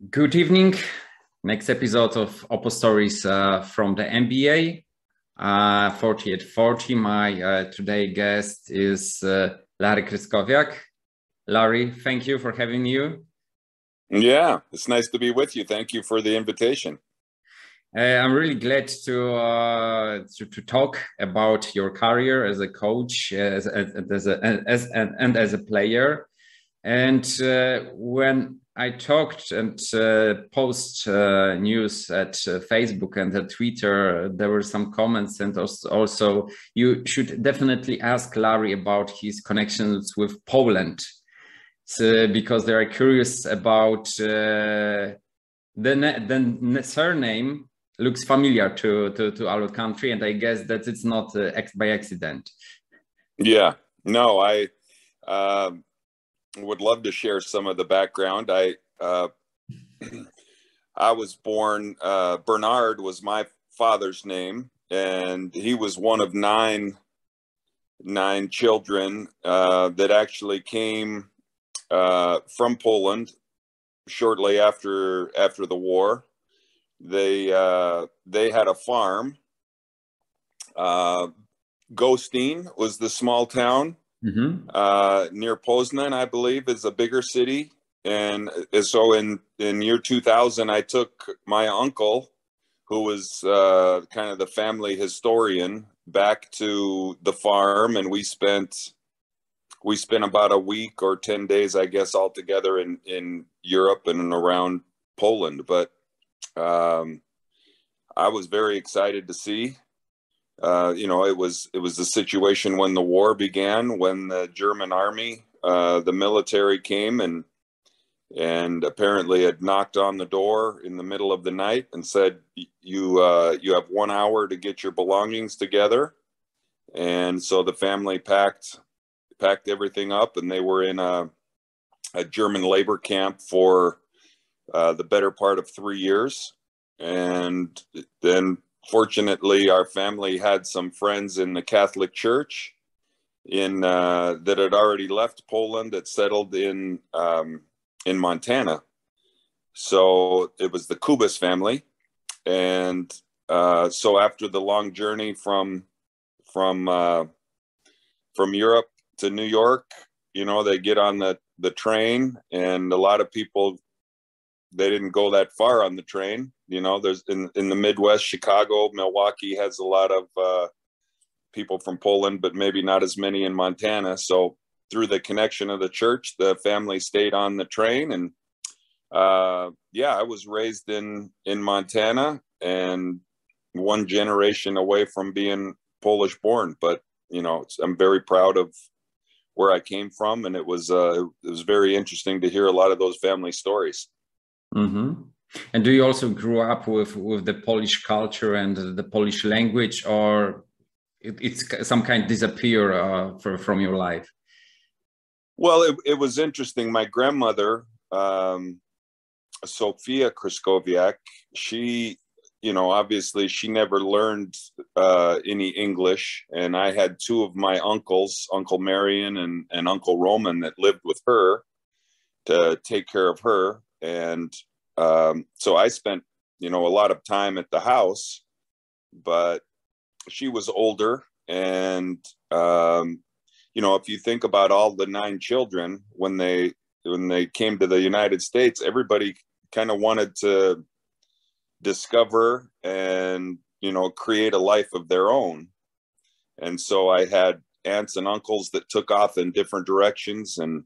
Good evening. Next episode of OPOstories from the NBA. 40 at 40. My today guest is Larry Krystkowiak. Larry, thank you for having you. Yeah, it's nice to be with you. Thank you for the invitation. I'm really glad to talk about your career as a coach, as a player. And when I talked and post news at Facebook and at Twitter, there were some comments, and also you should definitely ask Larry about his connections with Poland, because they are curious about the surname. Looks familiar to our country, and I guess that it's not by accident. Yeah, no, I would love to share some of the background. I was born, Bernard was my father's name, and he was one of nine children that actually came from Poland shortly after the war. They had a farm. Gostyń was the small town. Near Poznan, I believe, is a bigger city. And so in year 2000, I took my uncle, who was kind of the family historian, back to the farm, and we spent about a week or 10 days, I guess, all together in Europe and around Poland. But I was very excited to see. It was the situation when the war began, when the German army, the military came and apparently had knocked on the door in the middle of the night and said, you have 1 hour to get your belongings together. And so the family packed everything up, and they were in a German labor camp for the better part of 3 years. And then fortunately, our family had some friends in the Catholic Church that had already left Poland, that settled in Montana. So it was the Kubas family, and so after the long journey from Europe to New York, they get on the train, and a lot of people, they didn't go that far on the train. There's in the Midwest, Chicago, Milwaukee has a lot of people from Poland, but maybe not as many in Montana. So through the connection of the church, the family stayed on the train. And I was raised in Montana, and one generation away from being Polish born. But, I'm very proud of where I came from. And it was very interesting to hear a lot of those family stories. And do you also grew up with the Polish culture and the Polish language, or it's some kind disappear from your life? Well, it was interesting. My grandmother, Sophia Krystkowiak, she, obviously she never learned any English. And I had two of my uncles, Uncle Marion and Uncle Roman, that lived with her to take care of her. And so I spent, a lot of time at the house, but she was older. And, if you think about all the 9 children, when they came to the United States, everybody kind of wanted to discover and, create a life of their own. And so I had aunts and uncles that took off in different directions, and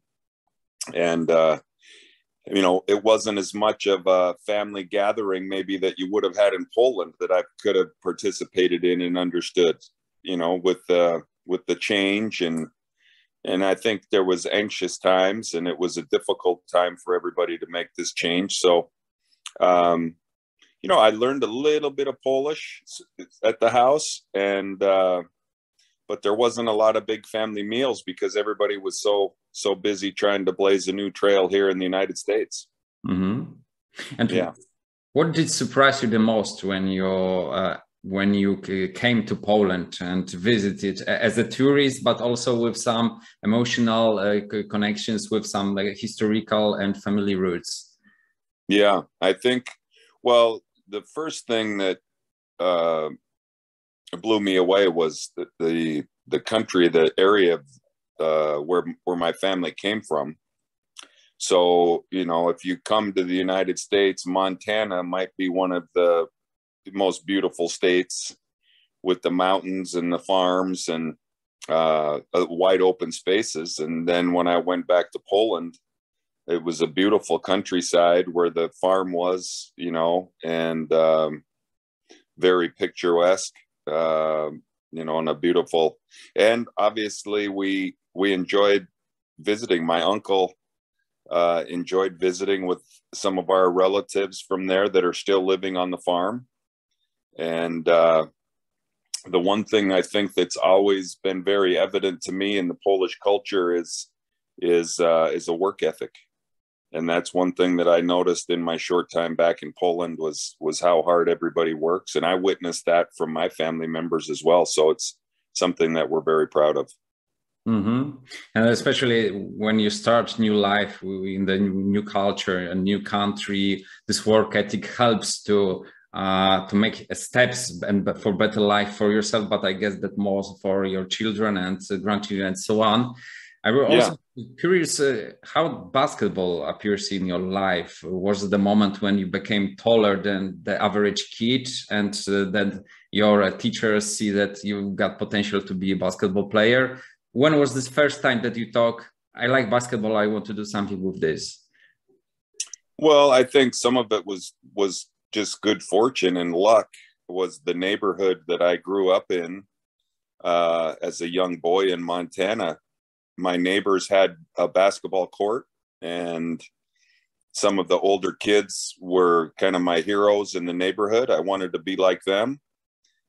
it wasn't as much of a family gathering maybe that you would have had in Poland that I could have participated in and understood, with the change. And I think there was anxious times, and it was a difficult time for everybody to make this change. So, I learned a little bit of Polish at the house, and but there wasn't a lot of big family meals because everybody was so busy trying to blaze a new trail here in the United States. And yeah, what did surprise you the most when you came to Poland and visited as a tourist, but also with some emotional connections with some historical and family roots? Yeah, I think, well, the first thing that uh, blew me away was the country, the area where my family came from. So, you know, if you come to the United States, Montana might be one of the most beautiful states with the mountains and the farms and wide open spaces. And then when I went back to Poland, it was a beautiful countryside where the farm was, you know, and very picturesque, you know, and a beautiful. And obviously, we enjoyed visiting. My uncle enjoyed visiting with some of our relatives from there that are still living on the farm. And the one thing I think that's always been very evident to me in the Polish culture is a work ethic. And that's one thing that I noticed in my short time back in Poland was how hard everybody works. And I witnessed that from my family members as well. So it's something that we're very proud of. Mm-hmm. And especially when you start new life in the new culture, a new country, this work ethic helps to make steps and for better life for yourself, but I guess that more for your children and grandchildren and so on. I was also curious how basketball appears in your life. Was it the moment when you became taller than the average kid, and then your teachers see that you got potential to be a basketball player? When was this first time that you thought, I like basketball, I want to do something with this? Well, I think some of it was just good fortune and luck. Was the neighborhood that I grew up in as a young boy in Montana. My neighbors had a basketball court, and some of the older kids were kind of my heroes in the neighborhood. I wanted to be like them,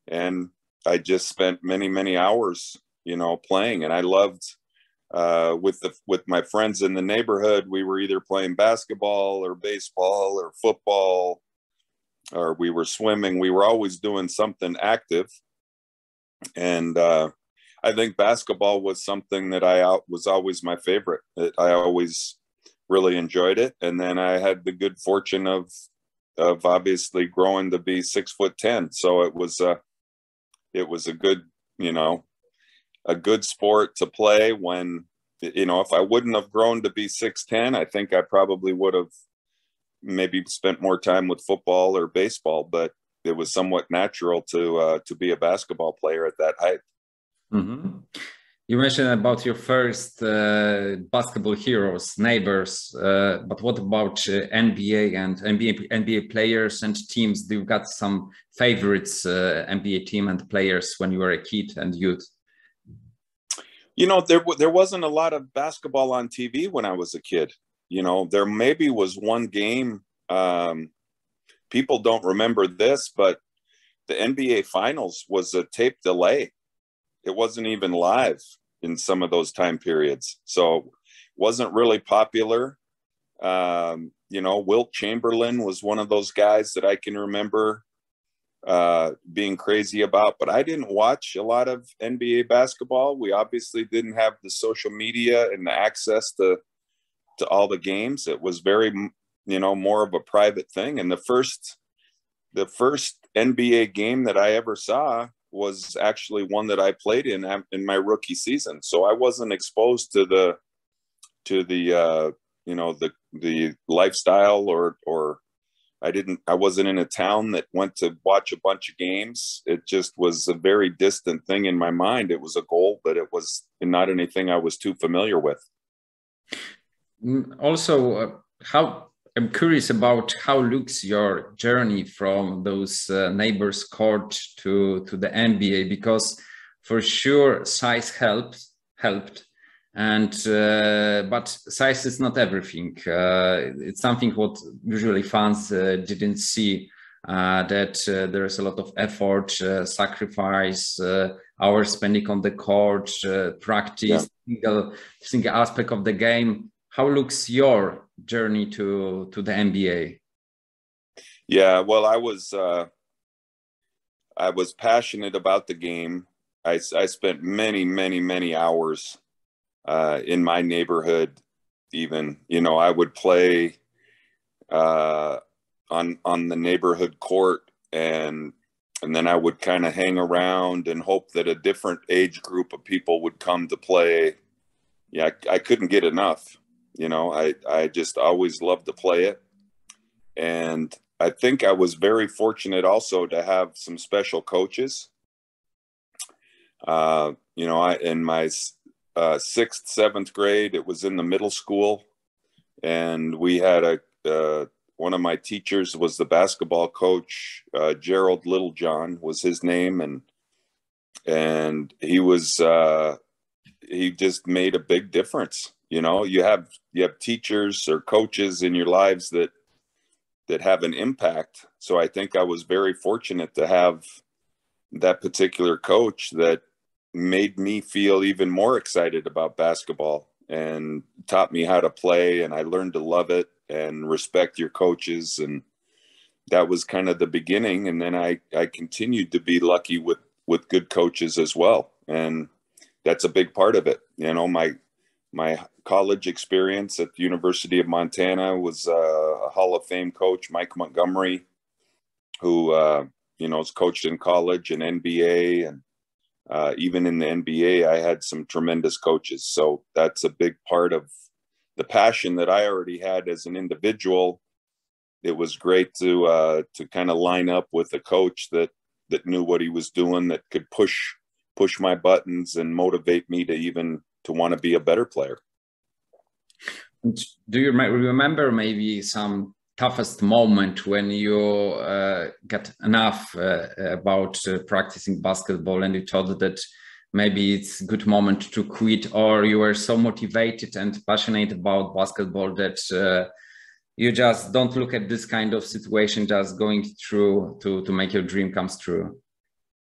and I just spent many, many hours, you know, playing. And I loved with my friends in the neighborhood. We were either playing basketball or baseball or football, or we were swimming. We were always doing something active, and I think basketball was something that was always my favorite. I always really enjoyed it. And then I had the good fortune of obviously growing to be 6'10". So it was a good, you know, a good sport to play when, you know, if I wouldn't have grown to be 6'10", I think I probably would have maybe spent more time with football or baseball, but it was somewhat natural to be a basketball player at that height. Mm-hmm. You mentioned about your first basketball heroes, neighbors, but what about NBA and NBA players and teams? Do you got some favorites NBA team and players when you were a kid and youth? You know, there wasn't a lot of basketball on TV when I was a kid. You know, there maybe was one game. People don't remember this, but the NBA Finals was a tape delay. It wasn't even live in some of those time periods. So wasn't really popular. You know, Wilt Chamberlain was one of those guys that I can remember being crazy about, but I didn't watch a lot of NBA basketball. We obviously didn't have the social media and the access to all the games. It was very, you know, more of a private thing. And the first NBA game that I ever saw was actually one that I played in my rookie season. So I wasn't exposed to the you know, the lifestyle or I wasn't in a town that went to watch a bunch of games. It just was a very distant thing in my mind. It was a goal, but it was not anything I was too familiar with. Also, how I'm curious about how looks your journey from those neighbors court to the NBA, because for sure size helped, and but size is not everything. It's something what usually fans didn't see. That there is a lot of effort, sacrifice, hours spending on the court, practice, single aspect of the game. How looks your journey to the NBA? Yeah, well, I was passionate about the game. I spent many, many, many hours in my neighborhood. Even, you know, I would play uh, on the neighborhood court, and then I would kind of hang around and hope that a different age group of people would come to play. Yeah, I couldn't get enough. I just always loved to play it. And I think I was very fortunate also to have some special coaches. In my sixth, seventh grade, it was in the middle school, and we had one of my teachers was the basketball coach. Gerald Littlejohn was his name, and he just made a big difference. You have teachers or coaches in your lives that have an impact. So I think I was very fortunate to have that particular coach that made me feel even more excited about basketball and taught me how to play, and I learned to love it and respect your coaches. And that was kind of the beginning. And then I continued to be lucky with good coaches as well. And that's a big part of it. My college experience at the University of Montana was a Hall of Fame coach, Mike Montgomery, who, has coached in college and NBA, and even in the NBA, I had some tremendous coaches. So that's a big part of the passion that I already had as an individual. It was great to kind of line up with a coach that knew what he was doing, that could push my buttons and motivate me to want to be a better player. Do you remember maybe some toughest moment when you got enough about practicing basketball and you thought that maybe it's a good moment to quit, or you were so motivated and passionate about basketball that you just don't look at this kind of situation, just going through to make your dream comes true?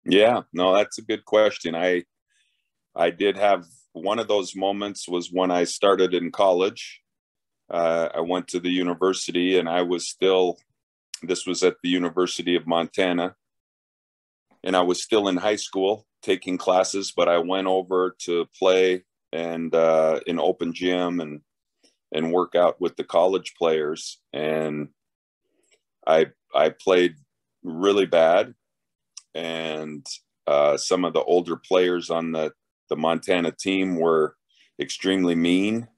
Yeah, no, that's a good question. I did have one of those moments was when I started in college. I went to the university, and this was at the University of Montana, and I was still in high school taking classes, but I went over to play and in open gym and work out with the college players. And I played really bad, and some of the older players on the Montana team were extremely mean.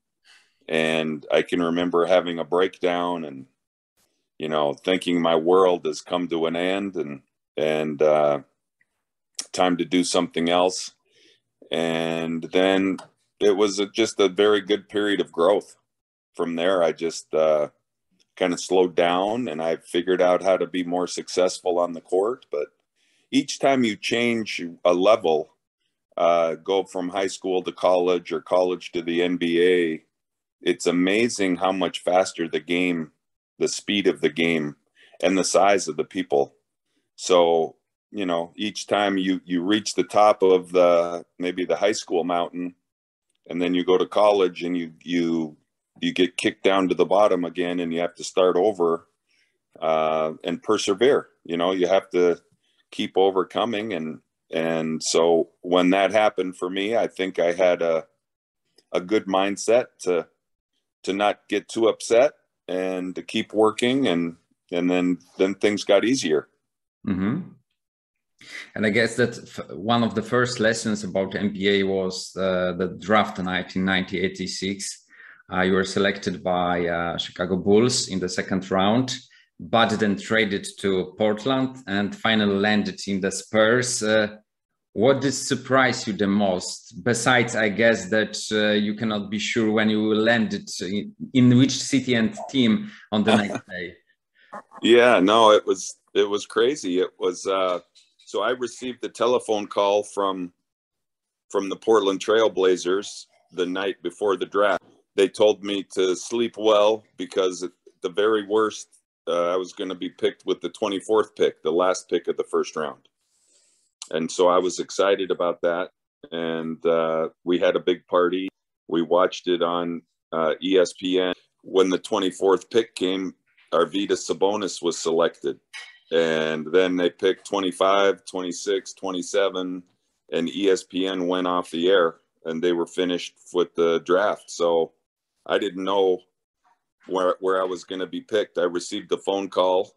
And I can remember having a breakdown and, thinking my world has come to an end and time to do something else. And then it was just a very good period of growth. From there, I just kind of slowed down, and I figured out how to be more successful on the court. But each time you change a level, go from high school to college or college to the NBA, it's amazing how much faster the speed of the game and the size of the people. So, each time you reach the top of maybe the high school mountain, and then you go to college and you get kicked down to the bottom again, and you have to start over and persevere. You have to keep overcoming. And so when that happened for me, I think I had a good mindset to not get too upset and to keep working, and then things got easier. Mm-hmm. And I guess that one of the first lessons about NBA was the draft night in 1986. You were selected by Chicago Bulls in the second round, but then traded to Portland and finally landed in the Spurs. What did surprise you the most? Besides, I guess that you cannot be sure when you will land it in which city and team on the next day. Yeah, no, it was crazy. It was so I received a telephone call from the Portland Trail Blazers the night before the draft. They told me to sleep well because at the very worst, I was going to be picked with the 24th pick, the last pick of the first round. And so I was excited about that. And we had a big party. We watched it on ESPN. When the 24th pick came, Arvydas Sabonis was selected. And then they picked 25, 26, 27, and ESPN went off the air, and they were finished with the draft. So I didn't know where I was going to be picked. I received a phone call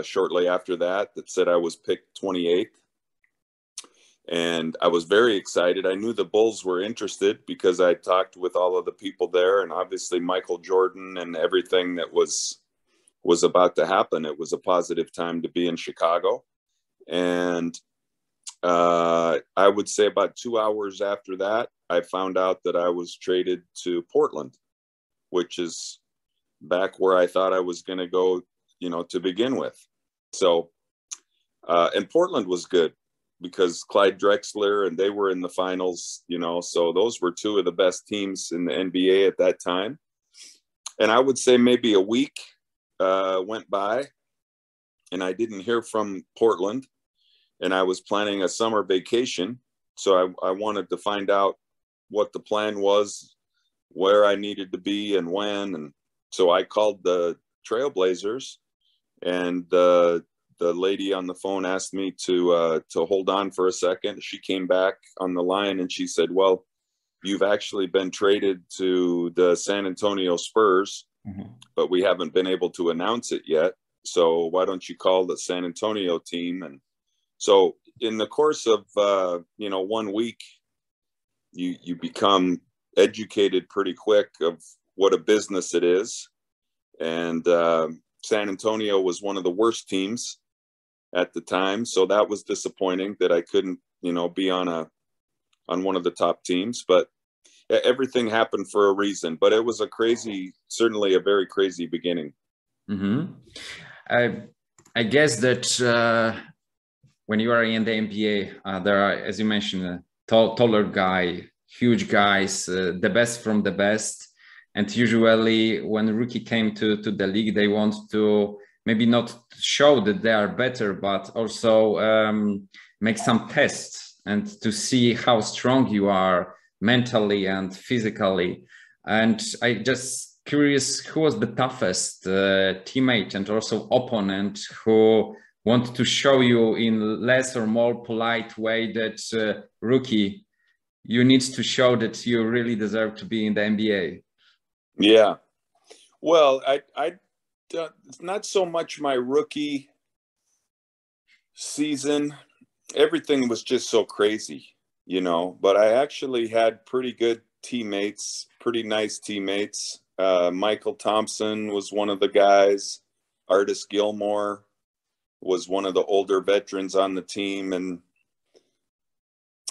shortly after that said I was picked 28th. And I was very excited. I knew the Bulls were interested because I talked with all of the people there, and obviously Michael Jordan and everything that was about to happen. It was a positive time to be in Chicago. And I would say about 2 hours after that, I found out that I was traded to Portland, which is back where I thought I was going to go, to begin with. So, and Portland was good because Clyde Drexler and they were in the finals, so those were two of the best teams in the NBA at that time. And I would say maybe a week went by and I didn't hear from Portland, and I was planning a summer vacation. So I wanted to find out what the plan was, where I needed to be and when. And so I called the Trailblazers, and the lady on the phone asked me to hold on for a second. She came back on the line and she said, well, you've actually been traded to the San Antonio Spurs, but we haven't been able to announce it yet. So why don't you call the San Antonio team? And so in the course of, 1 week, you become educated pretty quick of what a business it is. And San Antonio was one of the worst teams at the time. So that was disappointing that I couldn't, be on one of the top teams, but everything happened for a reason. But it was certainly a very crazy beginning. Mm-hmm. I guess that when you are in the NBA, there are, as you mentioned, taller guy, huge guys, the best from the best. And usually when a rookie came to the league, they want to maybe not show that they are better, but also make some tests and to see how strong you are mentally and physically. And I just curious, who was the toughest teammate and also opponent who wanted to show you in less or more polite way that rookie, you need to show that you really deserve to be in the NBA? Yeah. Well, it's not so much my rookie season. Everything was just so crazy, but I actually had pretty good teammates, pretty nice teammates. Mychal Thompson was one of the guys. Artis Gilmore was one of the older veterans on the team. And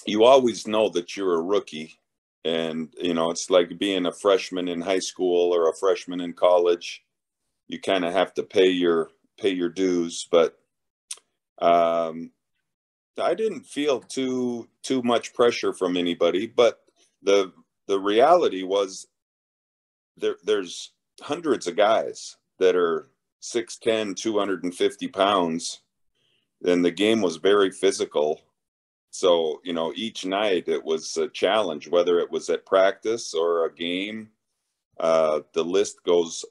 you always know that you're a rookie. And, it's like being a freshman in high school or a freshman in college. You kind of have to pay your dues. But I didn't feel too much pressure from anybody. But the reality was there's hundreds of guys that are 6'10", 250 pounds. And the game was very physical. So, each night it was a challenge, whether it was at practice or a game. The list goes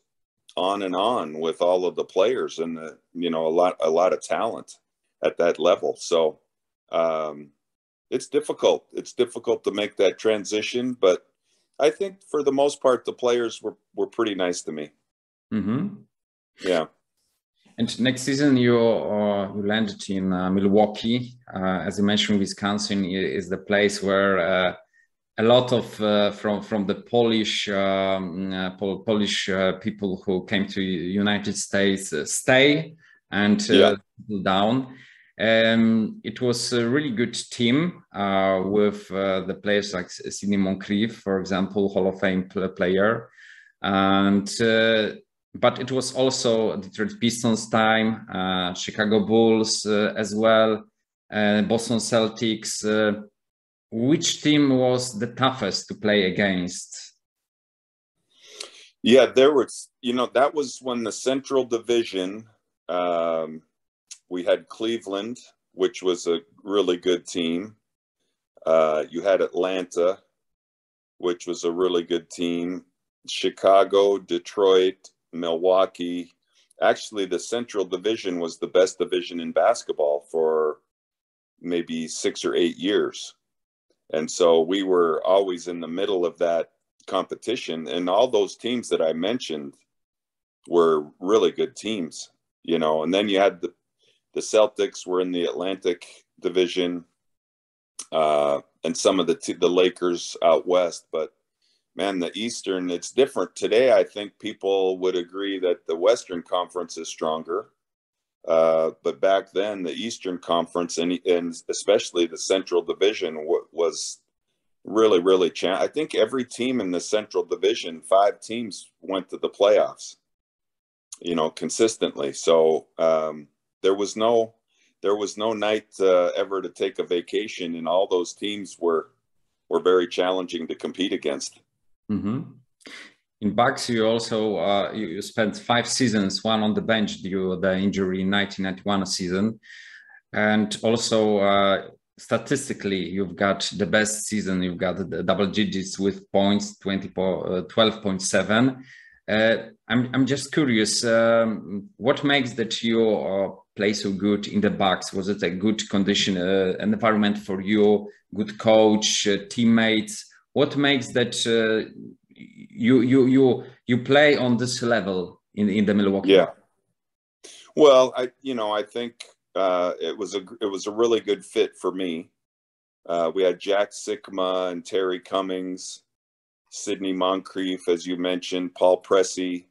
on and on with all of the players and a lot of talent at that level. So it's difficult. It's difficult to make that transition, but I think for the most part, the players were pretty nice to me. Mm-hmm. Yeah. And next season, you landed in Milwaukee. As you mentioned, Wisconsin is the place where a lot of from the Polish people who came to United States stay and settle down. It was a really good team with the players like Sidney Moncrief, for example, Hall of Fame player, and. But it was also Detroit Pistons time, Chicago Bulls as well, Boston Celtics. Which team was the toughest to play against? Yeah, there was, that was when the Central Division, we had Cleveland, which was a really good team. You had Atlanta, which was a really good team. Chicago, Detroit, Milwaukee. Actually, the Central Division was the best division in basketball for maybe 6 or 8 years. And so we were always in the middle of that competition. And all those teams that I mentioned, were really good teams, you know. And then you had the Celtics were in the Atlantic Division, and some of the Lakers out west. But man, the Eastern, it's different today. I think people would agree that the Western Conference is stronger. But back then, the Eastern Conference and especially the Central Division was really, really I think every team in the Central Division, 5 teams went to the playoffs, you know, consistently. So there was no night ever to take a vacation, and all those teams were very challenging to compete against. Mm-hmm. In Bucks, you also you spent 5 seasons, one on the bench due to the injury in 1991 season, and also statistically, you've got the best season. You've got the double digits with points, 12.7. I'm just curious, what makes that you play so good in the Bucks? Was it a good condition, an environment for you, good coach, teammates? What makes that you play on this level in the Milwaukee? Yeah. Well, I think it was a really good fit for me. We had Jack Sikma and Terry Cummings, Sidney Moncrief, as you mentioned, Paul Pressey,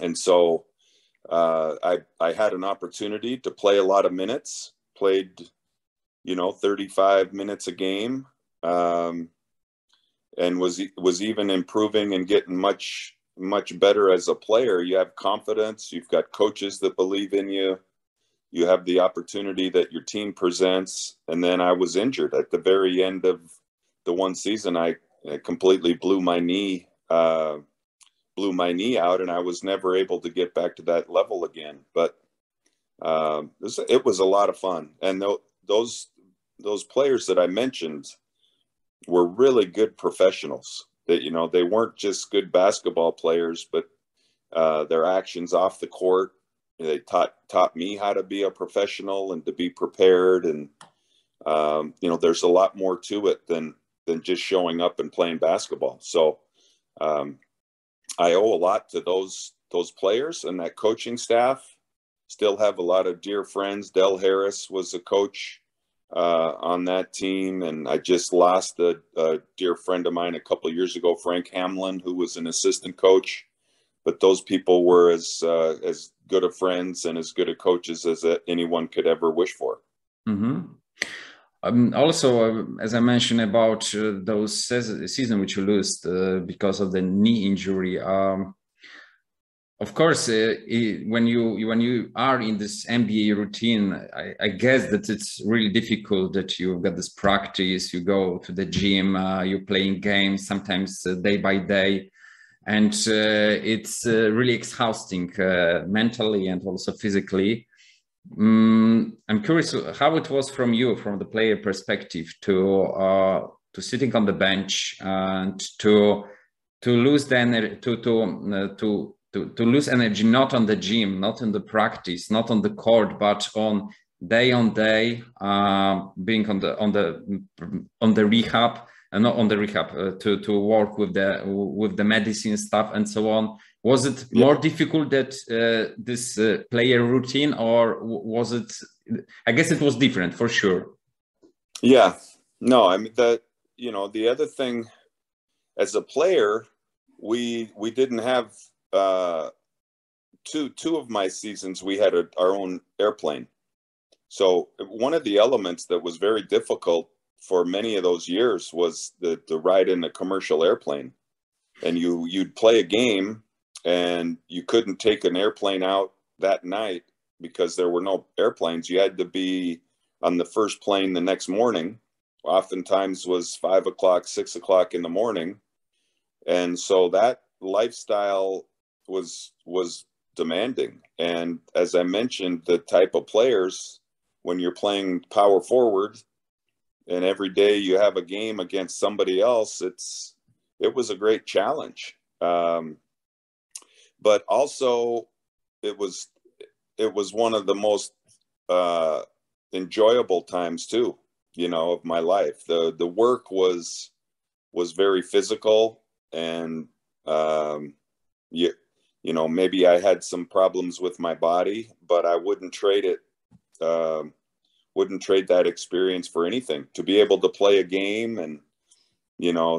and so I had an opportunity to play a lot of minutes. Played, 35 minutes a game. And was even improving and getting much better as a player. You have confidence. You've got coaches that believe in you. You have the opportunity that your team presents. And then I was injured at the very end of the one season. I completely blew my knee out, and I was never able to get back to that level again. But it was a lot of fun. And those players that I mentioned were really good professionals. That they weren't just good basketball players, but their actions off the court, they taught me how to be a professional and to be prepared. And there's a lot more to it than just showing up and playing basketball. So I owe a lot to those players and that coaching staff. Still have a lot of dear friends. Del Harris was a coach on that team, and I just lost a dear friend of mine a couple of years ago, Frank Hamlin, who was an assistant coach. But those people were as good of friends and as good of coaches as anyone could ever wish for. Mm-hmm. Also, as I mentioned about those season which you lost because of the knee injury. Of course, when you are in this NBA routine, I guess that it's really difficult that you've got this practice, you go to the gym, you're playing games, sometimes day by day, and it's really exhausting mentally and also physically. I'm curious how it was from the player perspective, to sitting on the bench and to lose the energy, to lose energy, not on the gym, not in the practice, not on the court, but on day, being on the rehab, and not on the rehab, to work with the medicine stuff and so on. Was it more difficult that this player routine, or was it? I guess it was different for sure. Yeah, no, I mean the other thing, as a player, we didn't have. Two of my seasons, we had our own airplane. So one of the elements that was very difficult for many of those years was the ride in a commercial airplane. And you'd play a game and you couldn't take an airplane out that night because there were no airplanes. You had to be on the first plane the next morning. Oftentimes was 5 o'clock, 6 o'clock in the morning. And so that lifestyle was demanding. And as I mentioned, the type of players, when you're playing power forward and every day you have a game against somebody else, it was a great challenge. But also it was one of the most enjoyable times too, of my life. The work was very physical, and maybe I had some problems with my body, but I wouldn't trade it. Wouldn't trade that experience for anything. To be able to play a game and,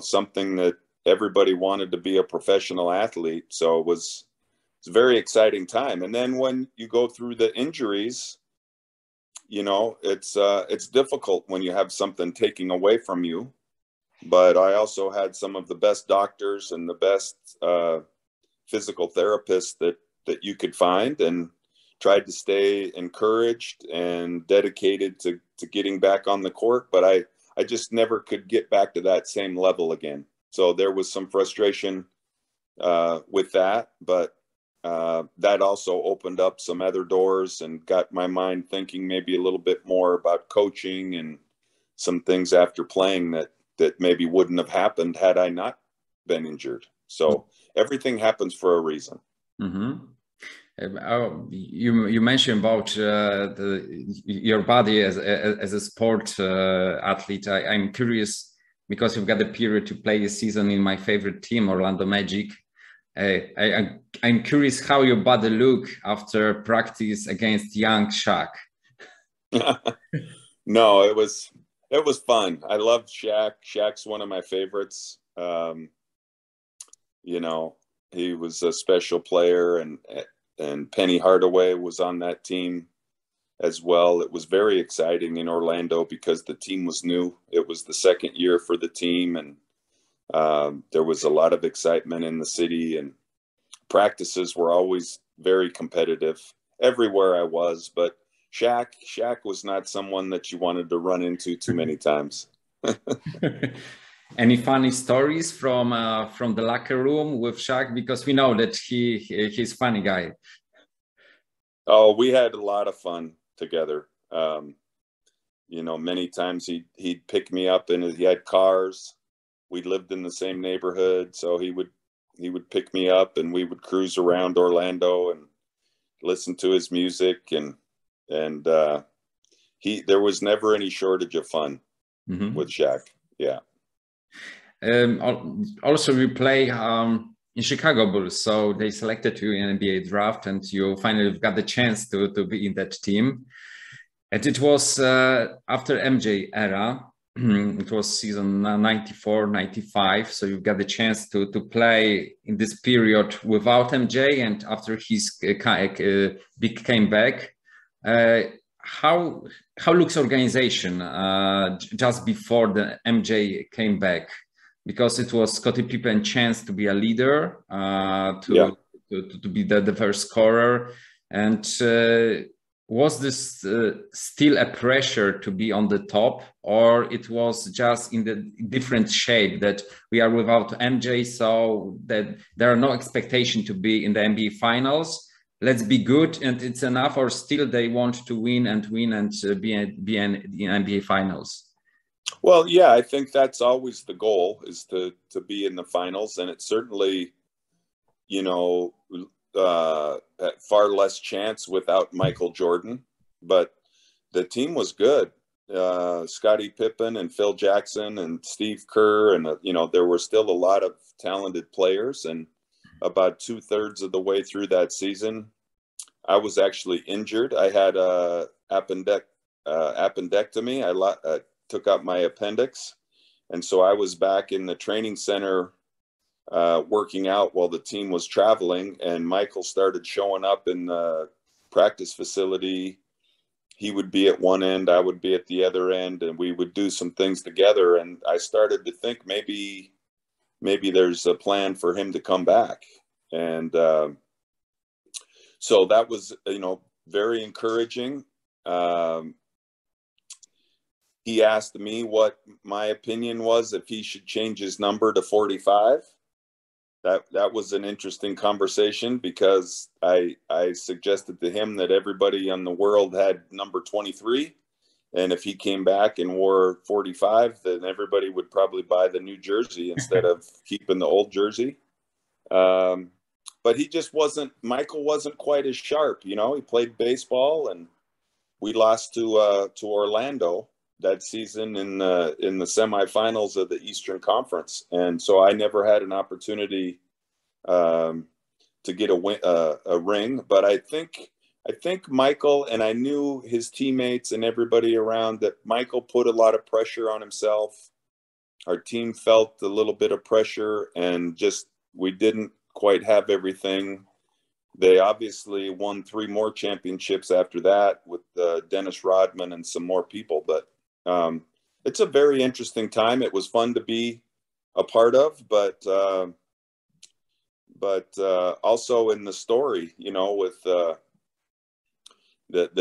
something that everybody wanted to be a professional athlete. So it's a very exciting time. And then when you go through the injuries, it's difficult when you have something taking away from you. But I also had some of the best doctors and the best physical therapists that you could find, and tried to stay encouraged and dedicated to getting back on the court. But I just never could get back to that same level again. So there was some frustration with that, but that also opened up some other doors and got my mind thinking maybe a little bit more about coaching and some things after playing that maybe wouldn't have happened had I not been injured. So everything happens for a reason. Mm-hmm. You mentioned about your body as a sport athlete. I'm curious, because you've got a period to play a season in my favorite team, Orlando Magic. I'm curious how your body look after practice against young Shaq. No, it was fun. I love Shaq. Shaq's one of my favorites. He was a special player, and Penny Hardaway was on that team as well. It was very exciting in Orlando because the team was new. It was the second year for the team, and there was a lot of excitement in the city, and practices were always very competitive everywhere I was. But Shaq was not someone that you wanted to run into too many times. Any funny stories from the locker room with Shaq? Because we know that he's a funny guy. Oh, we had a lot of fun together. Many times he'd pick me up, and he had cars. We lived in the same neighborhood, so he would pick me up, and we would cruise around Orlando and listen to his music, and there was never any shortage of fun with Shaq. Yeah. Also, we play in Chicago Bulls, so they selected you in NBA draft, and you finally got the chance to be in that team. And it was after MJ era. It was season 94-95, so you got the chance to play in this period without MJ, and after he came back. How looks organization just before the MJ came back? Because it was Scottie Pippen's chance to be a leader, to be the first scorer. And was this still a pressure to be on the top, or it was just in the different shape that we are without MJ, so that there are no expectation to be in the NBA finals? Let's be good and it's enough, or still they want to win and be in the NBA finals? Well, yeah, I think that's always the goal, is to be in the finals. And it's certainly, far less chance without Michael Jordan. But the team was good. Scottie Pippen and Phil Jackson and Steve Kerr. And, there were still a lot of talented players. And about 2/3 of the way through that season, I was actually injured. I had a appendectomy. I took out my appendix, and so I was back in the training center working out while the team was traveling, and Mychal started showing up in the practice facility. He would be at one end, I would be at the other end, and we would do some things together. And I started to think maybe there's a plan for him to come back. And so that was, very encouraging. He asked me what my opinion was if he should change his number to 45. That was an interesting conversation, because I suggested to him that everybody in the world had number 23. And if he came back and wore 45, then everybody would probably buy the new jersey instead of keeping the old jersey. But he just Mychal wasn't quite as sharp. He played baseball, and we lost to Orlando that season in the semifinals of the Eastern Conference. And so I never had an opportunity to get a ring. But I think Mychal, and I knew his teammates and everybody around, that Mychal put a lot of pressure on himself. Our team felt a little bit of pressure, and just we didn't quite have everything. They obviously won 3 more championships after that with Dennis Rodman and some more people. But it's a very interesting time. It was fun to be a part of, but also in the story, you know, with the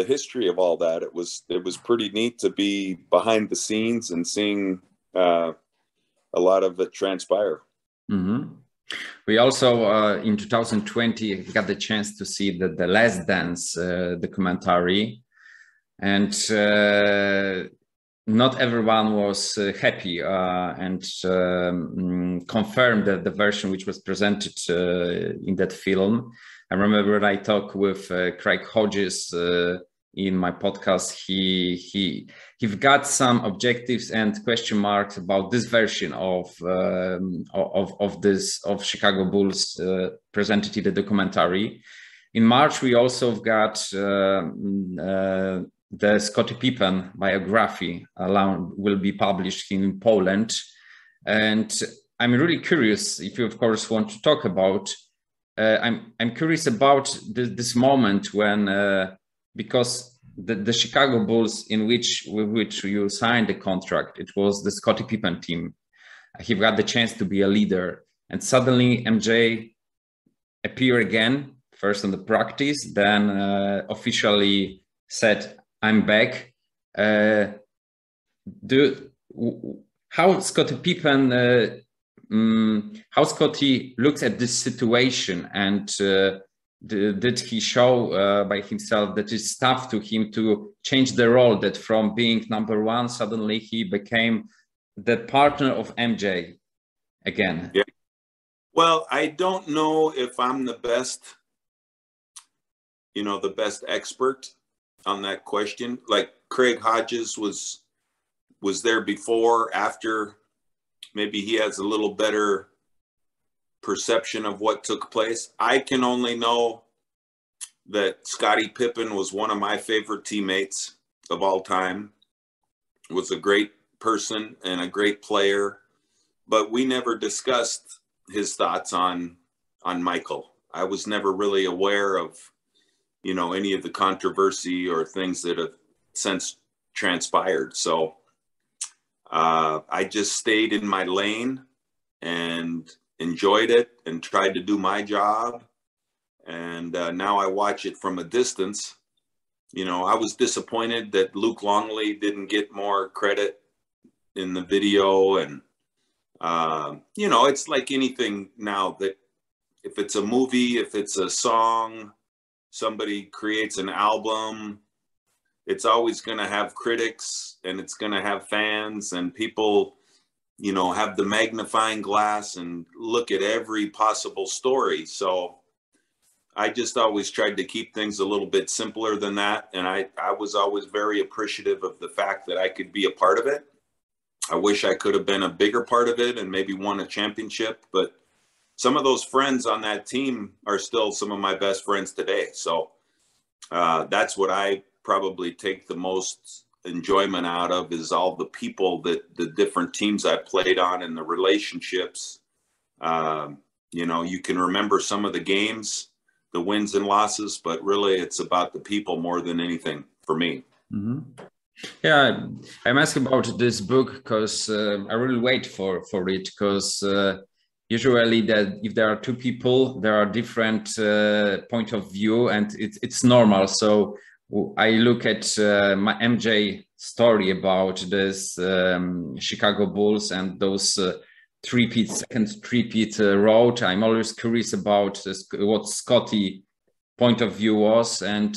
history of all that, it was pretty neat to be behind the scenes and seeing a lot of it transpire. Mm-hmm. We also in 2020 got the chance to see the Last Dance documentary, and not everyone was happy and confirmed that the version which was presented in that film. I remember when I talked with Craig Hodges in my podcast, he got some objectives and question marks about this version of Chicago Bulls presented in the documentary. In March, we also got the Scottie Pippen biography will be published in Poland, and I'm really curious if you, of course, want to talk about. I'm curious about this moment when. Because the Chicago Bulls, with which you signed the contract, it was the Scottie Pippen team. He got the chance to be a leader, and suddenly MJ appeared again, first on the practice, then officially said, "I'm back." How Scottie Pippen, how Scottie looks at this situation, and did he show by himself that it's tough to him to change the role, that from being number one, suddenly he became the partner of MJ again? Yeah. Well, I don't know if I'm the best expert on that question. Like Craig Hodges was there before, after, maybe he has a little better perception of what took place. I can only know that Scottie Pippen was one of my favorite teammates of all time, was a great person and a great player, but we never discussed his thoughts on Mychal. I was never really aware of, you know, any of the controversy or things that have since transpired. So I just stayed in my lane and enjoyed it and tried to do my job. And now I watch it from a distance. You know, I was disappointed that Luke Longley didn't get more credit in the video. And, you know, it's like anything now, that if it's a movie, if it's a song, somebody creates an album, it's always going to have critics, and it's going to have fans, and people, you know, have the magnifying glass and look at every possible story. So I just always tried to keep things a little bit simpler than that. And I was always very appreciative of the fact that I could be a part of it. I wish I could have been a bigger part of it and maybe won a championship, but some of those friends on that team are still some of my best friends today. So that's what I probably take the most enjoyment out of, is all the people that the different teams I played on and the relationships. You know, you can remember some of the games, the wins and losses, but really it's about the people more than anything for me. Mm-hmm. Yeah, I'm asking about this book because I really wait for it, because usually that if there are two people, there are different point of view, and it's normal. So I look at my MJ story about this Chicago Bulls and those second three-peat road. I'm always curious about what Scottie point of view was, and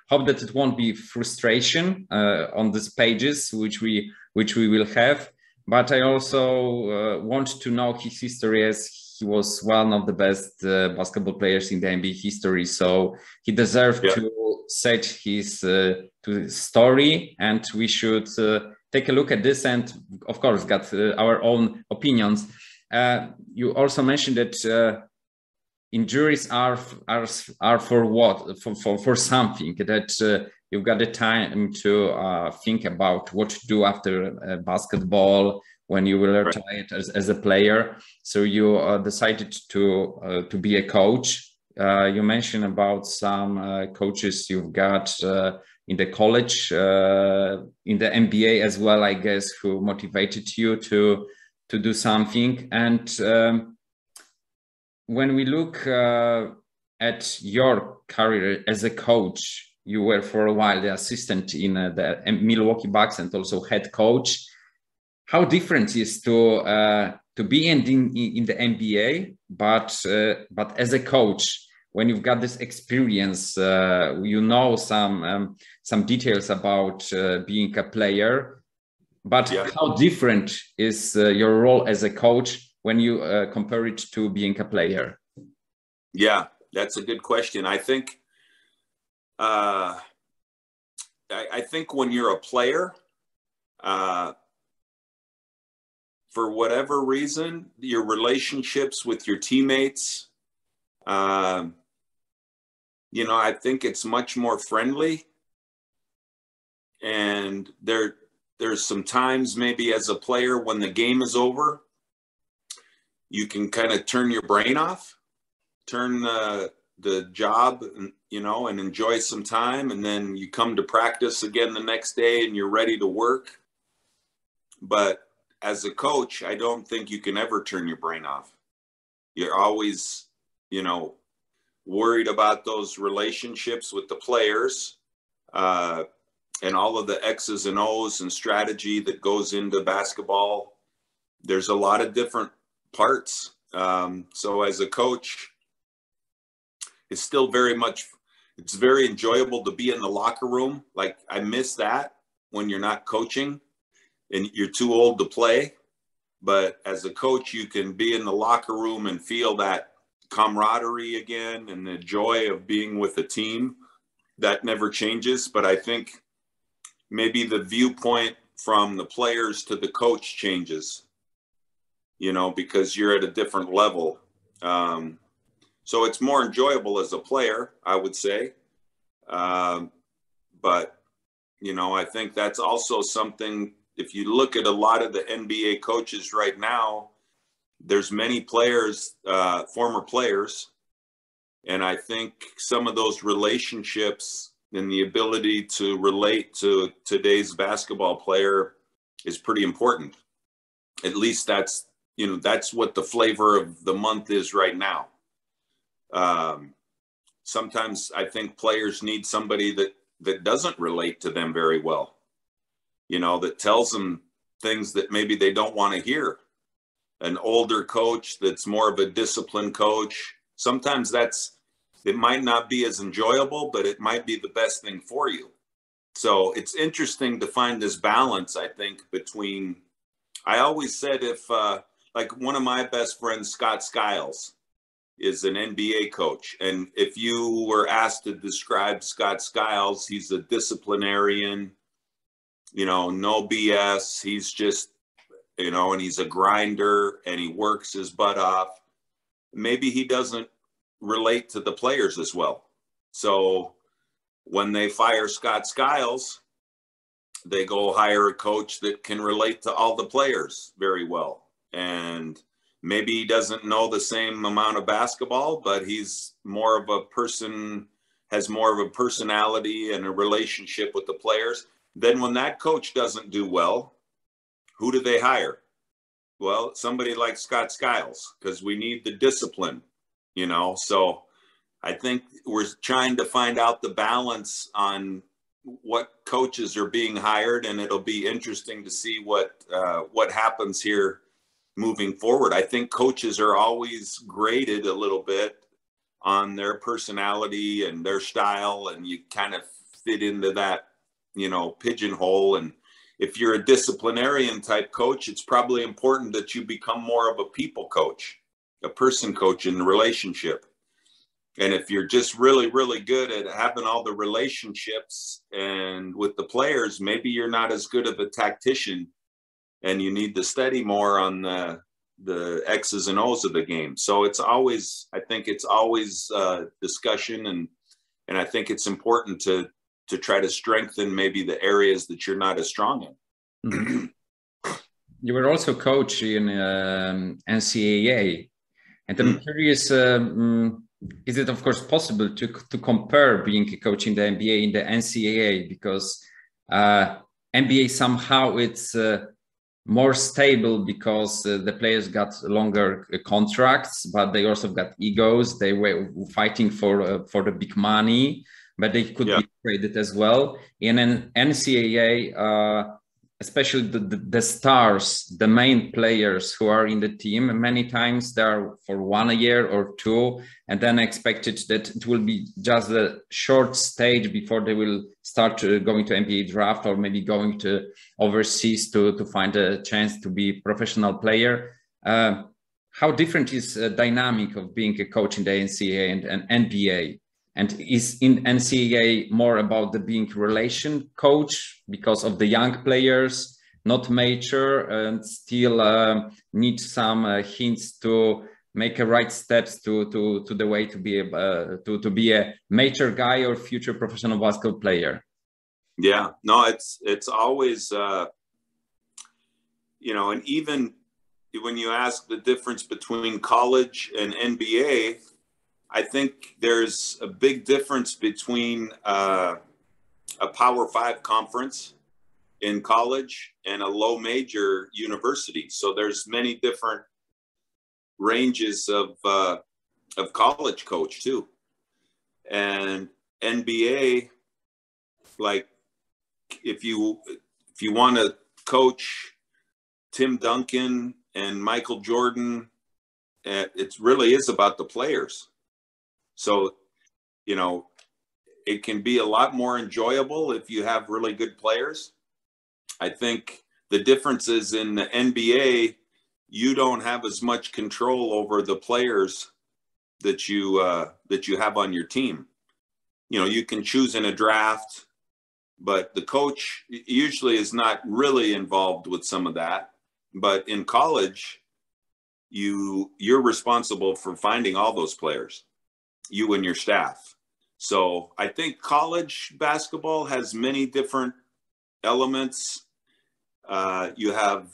hope that it won't be frustration on these pages, which we will have. But I also want to know his history, as he was one of the best basketball players in the NBA history. So he deserved to set his story, and we should take a look at this, and of course got our own opinions. You also mentioned that injuries are for what? For something that you've got the time to think about what to do after basketball when you will retire as a player. So you decided to be a coach. You mentioned about some coaches you've got in the college, in the NBA as well, I guess, who motivated you to do something. And when we look at your career as a coach, you were for a while the assistant in the Milwaukee Bucks and also head coach. How different is to be in the NBA, but as a coach, when you've got this experience, you know some details about being a player, but how different is your role as a coach when you compare it to being a player? Yeah, that's a good question. I think I think when you're a player, for whatever reason, your relationships with your teammates, you know, I think it's much more friendly. And there's some times maybe as a player when the game is over, you can kind of turn your brain off, turn the job, you know, and enjoy some time. And then you come to practice again the next day and you're ready to work. But as a coach, I don't think you can ever turn your brain off. You're always, you know, worried about those relationships with the players, and all of the X's and O's and strategy that goes into basketball. There's a lot of different parts. So as a coach, it's still it's very enjoyable to be in the locker room. Like I miss that when you're not coaching and you're too old to play. But as a coach, you can be in the locker room and feel that camaraderie again and the joy of being with a team. That never changes. But I think maybe the viewpoint from the players to the coach changes, you know, because you're at a different level. So it's more enjoyable as a player, I would say. But, you know, I think that's also something, if you look at a lot of the NBA coaches right now, there's many players, former players. And I think some of those relationships and the ability to relate to today's basketball player is pretty important. At least that's, you know, that's what the flavor of the month is right now. Sometimes I think players need somebody that doesn't relate to them very well, you know, that tells them things that maybe they don't want to hear. An older coach that's more of a disciplined coach. Sometimes it might not be as enjoyable, but it might be the best thing for you. So it's interesting to find this balance, I think, between, I always said like one of my best friends, Scott Skiles, is an NBA coach. And if you were asked to describe Scott Skiles, he's a disciplinarian, you know, no BS. He's just, you know, and he's a grinder and he works his butt off. Maybe he doesn't relate to the players as well. So when they fire Scott Skiles, they go hire a coach that can relate to all the players very well. And maybe he doesn't know the same amount of basketball, but he's more of a person, has more of a personality and a relationship with the players. Then when that coach doesn't do well, who do they hire? Well, somebody like Scott Skiles, because we need the discipline, you know. So I think we're trying to find out the balance on what coaches are being hired, and it'll be interesting to see what happens here moving forward. I think coaches are always graded a little bit on their personality and their style, and you kind of fit into that, you know, pigeonhole. And if you're a disciplinarian type coach, it's probably important that you become more of a people coach, a person coach in the relationship. And if you're just really, really good at having all the relationships and with the players, maybe you're not as good of a tactician and you need to study more on the the X's and O's of the game. So it's always, I think it's always discussion, and I think it's important to try to strengthen maybe the areas that you're not as strong in. Mm-hmm. You were also coach in NCAA, and I'm curious, is it of course possible to compare being a coach in the NBA in the NCAA, because NBA somehow it's more stable because the players got longer contracts, but they also got egos. They were fighting for the big money, but they could be traded as well. In an NCAA, especially the stars, the main players who are in the team, many times they are for 1 year or 2, and then expected that it will be just a short stage before they will start going to NBA draft, or maybe going to overseas to find a chance to be professional player. How different is the dynamic of being a coach in the NCAA and NBA? And is in NCAA more about the being relation coach because of the young players, not mature, and still need some hints to make a right steps to the way to be a mature guy or future professional basketball player? Yeah, no, it's always, you know, and even when you ask the difference between college and NBA, I think there's a big difference between a Power 5 conference in college and a low major university. So there's many different ranges of college coach too. And NBA, like if you want to coach Tim Duncan and Michael Jordan, it really is about the players. So, you know, it can be a lot more enjoyable if you have really good players. I think the difference is in the NBA, you don't have as much control over the players that you have on your team. You know, you can choose in a draft, but the coach usually is not really involved with some of that. But in college, you're responsible for finding all those players, you and your staff. So I think college basketball has many different elements. You have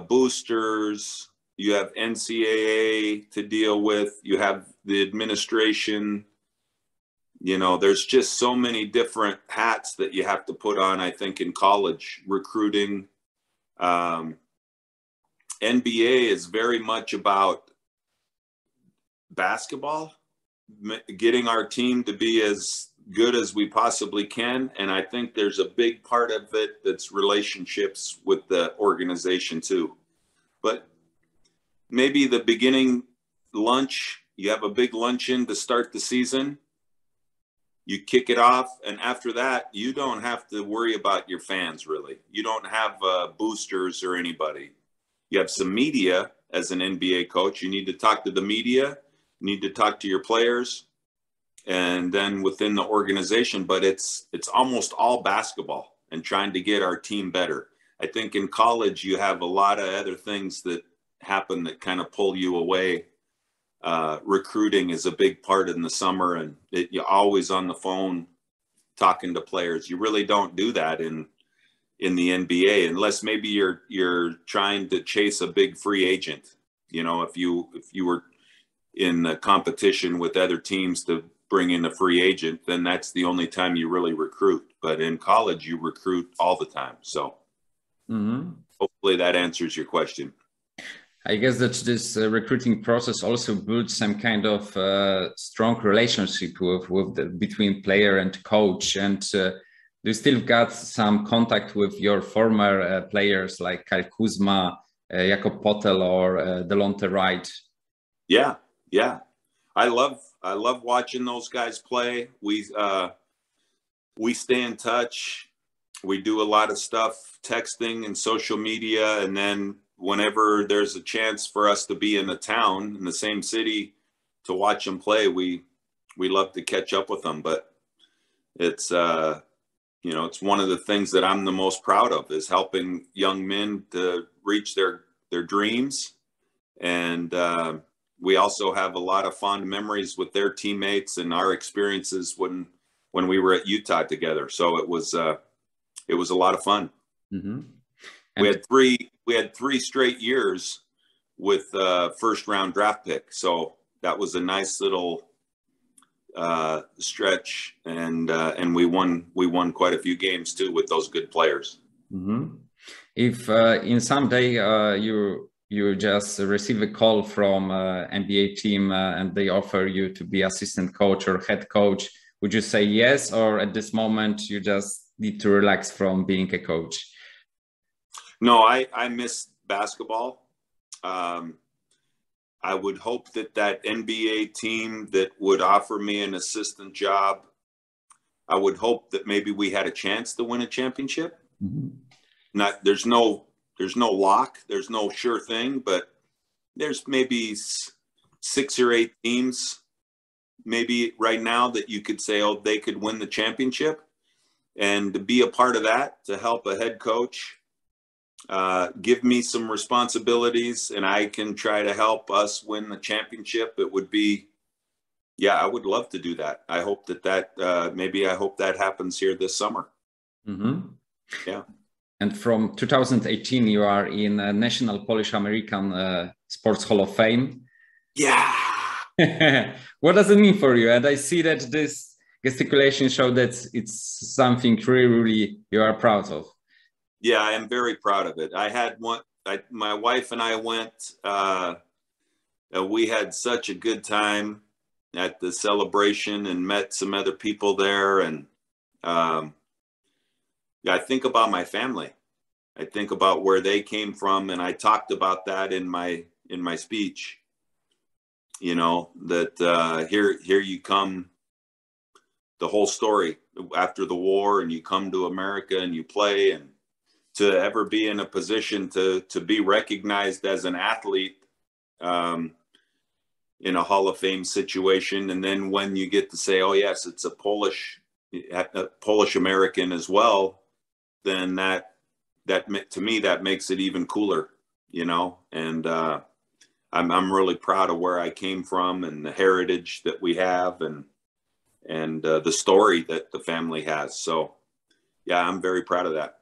boosters, you have NCAA to deal with, you have the administration. You know, there's just so many different hats that you have to put on, I think, in college recruiting. NBA is very much about basketball, getting our team to be as good as we possibly can. And I think there's a big part of it that's relationships with the organization too. But maybe the beginning lunch, you have a big luncheon to start the season, you kick it off, and after that, you don't have to worry about your fans, really. You don't have boosters or anybody. You have some media as an NBA coach. You need to talk to the media, you need to talk to your players, and then within the organization, but it's almost all basketball and trying to get our team better. I think in college, you have a lot of other things that happen that kind of pull you away. Recruiting is a big part in the summer, and you're always on the phone talking to players. You really don't do that in the NBA unless maybe you're trying to chase a big free agent. You know, if you were in a competition with other teams to bring in a free agent, then that's the only time you really recruit. But in college, you recruit all the time. So hopefully that answers your question. I guess that this recruiting process also builds some kind of strong relationship between player and coach. And you still got some contact with your former players like Kyle Kuzma, Jakob Potel, or Delonte Wright? Yeah. I love watching those guys play. We stay in touch. We do a lot of stuff, texting and social media, and then whenever there's a chance for us to be in a town in the same city to watch them play, we love to catch up with them. But it's you know, it's one of the things that I'm the most proud of, is helping young men to reach their their dreams. And we also have a lot of fond memories with their teammates and our experiences when we were at Utah together. So it was a lot of fun. Mm-hmm. We had three straight years with first round draft pick. So that was a nice little stretch, and we won quite a few games too with those good players. Mm-hmm. If in some day you just receive a call from NBA team and they offer you to be assistant coach or head coach, would you say yes, or at this moment you just need to relax from being a coach? No, I miss basketball. I would hope that NBA team that would offer me an assistant job, I would hope that maybe we had a chance to win a championship. Mm-hmm. There's no lock, there's no sure thing, but there's maybe 6 or 8 teams maybe right now that you could say, oh, they could win the championship. And to be a part of that, to help a head coach, give me some responsibilities, and I can try to help us win the championship. It would be, yeah, I would love to do that. I hope I hope that happens here this summer. Mm-hmm. Yeah. And from 2018, you are in National Polish American Sports Hall of Fame. Yeah. What does it mean for you? And I see that this gesticulation show that it's something really you are proud of. Yeah, I am very proud of it. I had my wife and I went, we had such a good time at the celebration and met some other people there. And I think about my family. I think about where they came from. And I talked about that in my speech, you know, that here you come, the whole story after the war, and you come to America and you play, and to ever be in a position to be recognized as an athlete in a Hall of Fame situation. And then when you get to say, oh yes, it's a Polish American as well, then that to me, that makes it even cooler, you know. And I'm really proud of where I came from and the heritage that we have, and the story that the family has. So yeah, I'm very proud of that.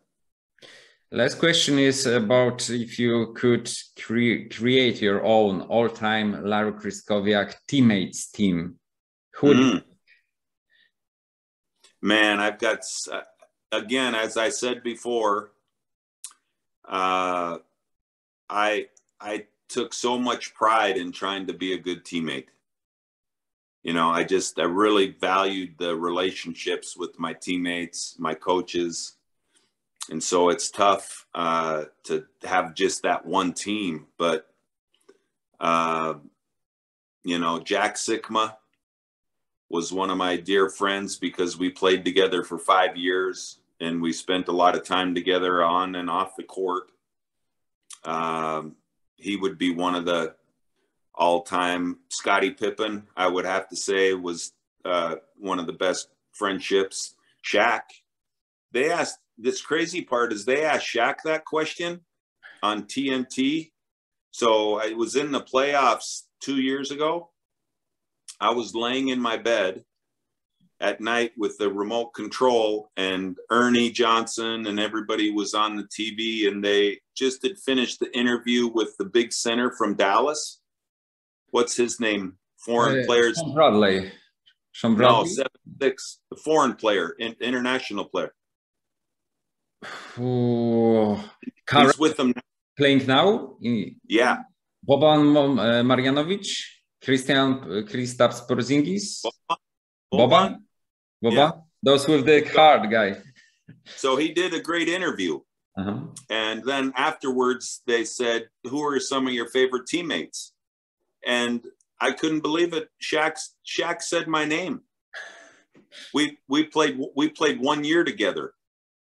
Last question is about if you could create your own all-time Larry Krystkowiak teammates team. Who would you pick? Man, I've got, again, as I said before, I took so much pride in trying to be a good teammate. You know, I really valued the relationships with my teammates, my coaches. And so it's tough to have just that one team. But, you know, Jack Sikma was one of my dear friends because we played together for 5 years and we spent a lot of time together on and off the court. He would be one of the all-time. Scottie Pippen, I would have to say, was one of the best friendships. Shaq. This crazy part is they asked Shaq that question on TNT. So I was in the playoffs 2 years ago. I was laying in my bed at night with the remote control, and Ernie Johnson and everybody was on the TV, and they just had finished the interview with the big center from Dallas. What's his name? Foreign players. Sean Bradley. No, 7'6", the foreign player, international player. He's with them now. Playing now? Yeah. Boban Marjanovic, Kristaps Porzingis. Boban? Yeah. Those with the card guy. So he did a great interview. And then afterwards they said, who are some of your favorite teammates? And I couldn't believe it. Shaq said my name. We played 1 year together,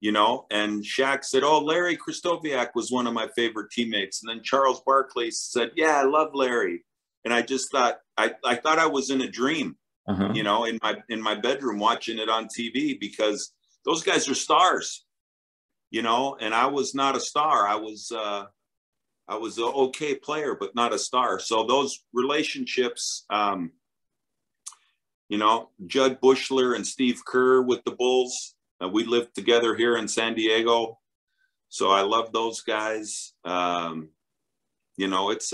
you know, and Shaq said, oh, Larry Krystkowiak was one of my favorite teammates. And then Charles Barkley said, yeah, I love Larry. And I just thought, I thought I was in a dream, you know, in my bedroom watching it on TV, because those guys are stars, you know, and I was not a star. I was I was an okay player, but not a star. So those relationships, you know, Judd Bushler and Steve Kerr with the Bulls, we lived together here in San Diego. So I love those guys. You know, it's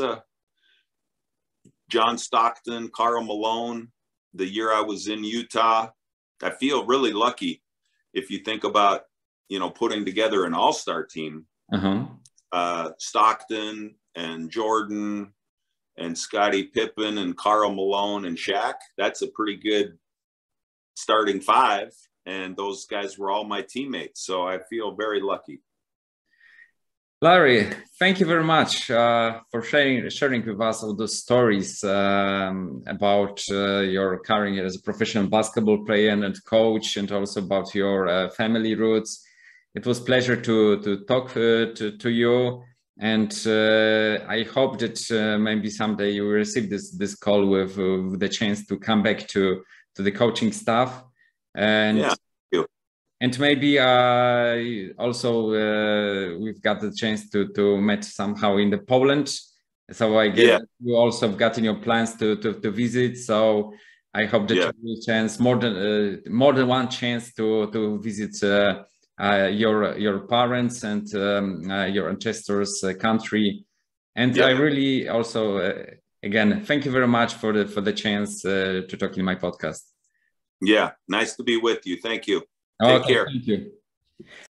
John Stockton, Karl Malone, the year I was in Utah. I feel really lucky if you think about, you know, putting together an all-star team. Stockton and Jordan and Scottie Pippen and Karl Malone and Shaq. That's a pretty good starting five. And those guys were all my teammates. So I feel very lucky. Larry, thank you very much for sharing with us all those stories about your career as a professional basketball player and coach, and also about your family roots. It was a pleasure to talk to you, and I hope that maybe someday you will receive this call with the chance to come back to the coaching staff. And yeah. And maybe also we've got the chance to meet somehow in the Poland. So I guess you also have got in your plans to visit. So I hope that you will chance more than one chance to visit your parents and your ancestors' country. And I really also again thank you very much for the chance to talk in my podcast. Yeah, nice to be with you. Thank you. Take care. Thank you.